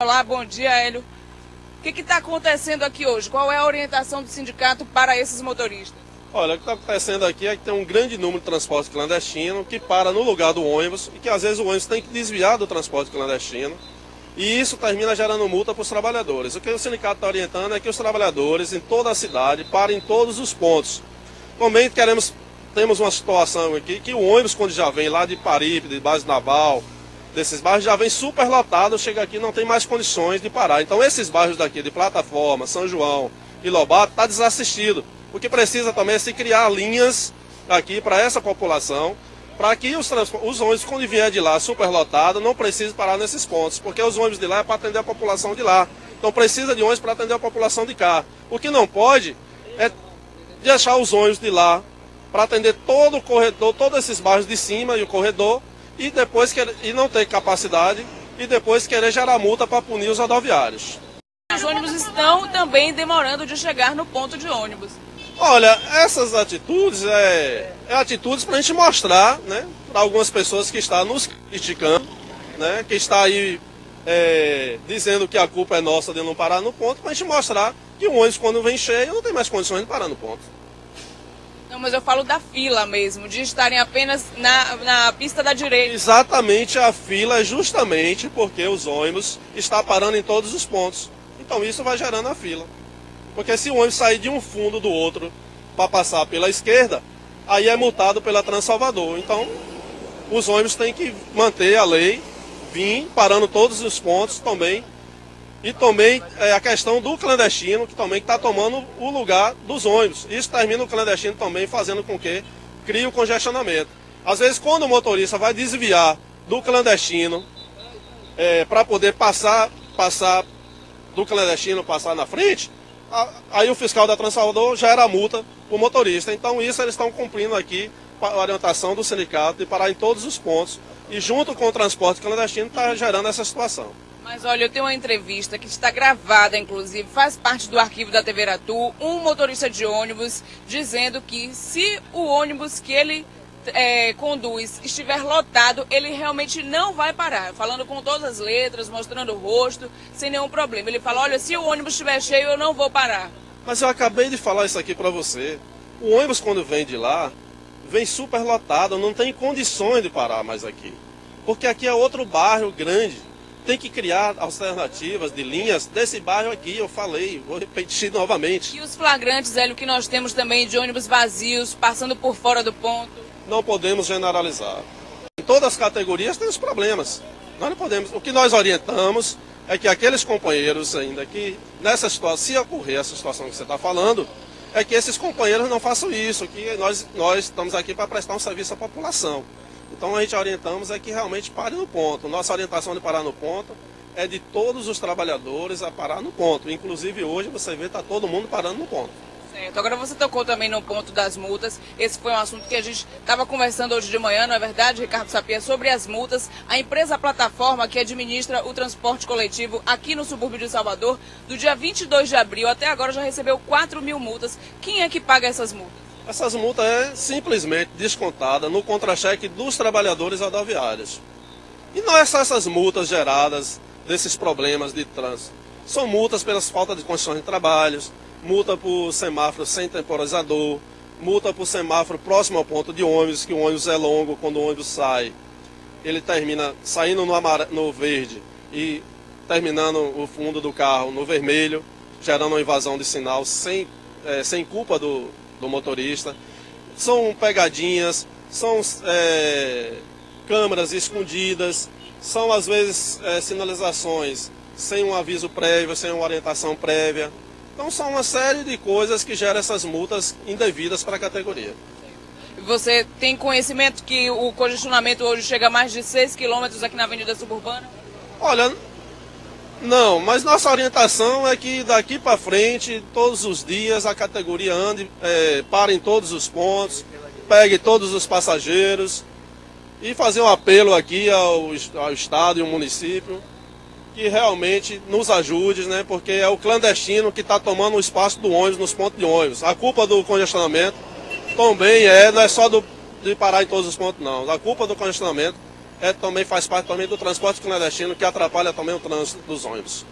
Olá, bom dia, Hélio. O que está acontecendo aqui hoje? Qual é a orientação do sindicato para esses motoristas? Olha, o que está acontecendo aqui é que tem um grande número de transporte clandestino que para no lugar do ônibus e que às vezes o ônibus tem que desviar do transporte clandestino e isso termina gerando multa para os trabalhadores. O que o sindicato está orientando é que os trabalhadores em toda a cidade parem em todos os pontos. Também temos uma situação aqui que o ônibus, quando já vem lá de Paripe, de base naval, desses bairros, já vem super lotado, chega aqui e não tem mais condições de parar. Então esses bairros daqui de Plataforma, São João e Lobato está desassistido. O que precisa também é se criar linhas aqui para essa população, para que os ônibus, quando vier de lá super lotado, não precisem parar nesses pontos, porque os ônibus de lá é para atender a população de lá. Então precisa de ônibus para atender a população de cá. O que não pode é deixar os ônibus de lá para atender todo o corredor, todos esses bairros de cima e o corredor, e depois não ter capacidade e depois querer gerar multa para punir os rodoviários. Os ônibus estão também demorando de chegar no ponto de ônibus. Olha, essas atitudes atitudes para a gente mostrar, né, para algumas pessoas que estão nos criticando, né, que está aí dizendo que a culpa é nossa de não parar no ponto, para a gente mostrar que o ônibus, quando vem cheio, não tem mais condições de parar no ponto. Não, mas eu falo da fila mesmo, de estarem apenas na pista da direita. Exatamente, a fila é justamente porque os ônibus estão parando em todos os pontos. Então isso vai gerando a fila. Porque se o ônibus sair de um fundo do outro para passar pela esquerda, aí é multado pela Transalvador. Então os ônibus têm que manter a lei, vir parando todos os pontos também. E também a questão do clandestino, que também está tomando o lugar dos ônibus. Isso termina o clandestino também fazendo com que crie o congestionamento. Às vezes, quando o motorista vai desviar do clandestino para poder passar do clandestino, passar na frente, aí o fiscal da Transalvador gera a multa para o motorista. Então isso eles estão cumprindo aqui a orientação do sindicato de parar em todos os pontos. E junto com o transporte clandestino está gerando essa situação. Mas olha, eu tenho uma entrevista que está gravada, inclusive, faz parte do arquivo da TV Aratu, um motorista de ônibus dizendo que se o ônibus que ele conduz estiver lotado, ele realmente não vai parar. Falando com todas as letras, mostrando o rosto, sem nenhum problema. Ele fala, olha, se o ônibus estiver cheio, eu não vou parar. Mas eu acabei de falar isso aqui para você. O ônibus, quando vem de lá, vem super lotado, não tem condições de parar mais aqui. Porque aqui é outro bairro grande. Tem que criar alternativas de linhas desse bairro aqui, eu falei, vou repetir novamente. E os flagrantes, Hélio, que nós temos também de ônibus vazios, passando por fora do ponto? Não podemos generalizar. Em todas as categorias tem os problemas. Nós não podemos. O que nós orientamos é que aqueles companheiros ainda que, nessa situação, se ocorrer essa situação que você está falando, é que esses companheiros não façam isso, que nós estamos aqui para prestar um serviço à população. Então a gente orientamos é que realmente pare no ponto. Nossa orientação de parar no ponto é de todos os trabalhadores a parar no ponto. Inclusive hoje você vê está todo mundo parando no ponto. Certo. Agora você tocou também no ponto das multas. Esse foi um assunto que a gente estava conversando hoje de manhã, não é verdade, Ricardo Sapia, sobre as multas. A empresa Plataforma, que administra o transporte coletivo aqui no subúrbio de Salvador, do dia 22 de abril até agora já recebeu 4.000 multas. Quem é que paga essas multas? Essas multas é simplesmente descontada no contra-cheque dos trabalhadores rodoviários. E não é só essas multas geradas desses problemas de trânsito. São multas pelas faltas de condições de trabalho, multa por semáforo sem temporizador, multa por semáforo próximo ao ponto de ônibus, que o ônibus é longo, quando o ônibus sai, ele termina saindo no verde e terminando o fundo do carro no vermelho, gerando uma invasão de sinal sem culpa do motorista. São pegadinhas, são câmeras escondidas, são às vezes sinalizações sem um aviso prévio, sem uma orientação prévia. Então são uma série de coisas que geram essas multas indevidas para a categoria. Você tem conhecimento que o congestionamento hoje chega a mais de 6 quilômetros aqui na Avenida Suburbana? Olha, não, mas nossa orientação é que daqui para frente, todos os dias, a categoria ande, pare em todos os pontos, pegue todos os passageiros e fazer um apelo aqui ao Estado e ao município que realmente nos ajude, né, porque é o clandestino que está tomando o espaço do ônibus nos pontos de ônibus. A culpa do congestionamento também não é só de parar em todos os pontos, não. A culpa do congestionamento também faz parte também do transporte clandestino, que atrapalha também o trânsito dos ônibus.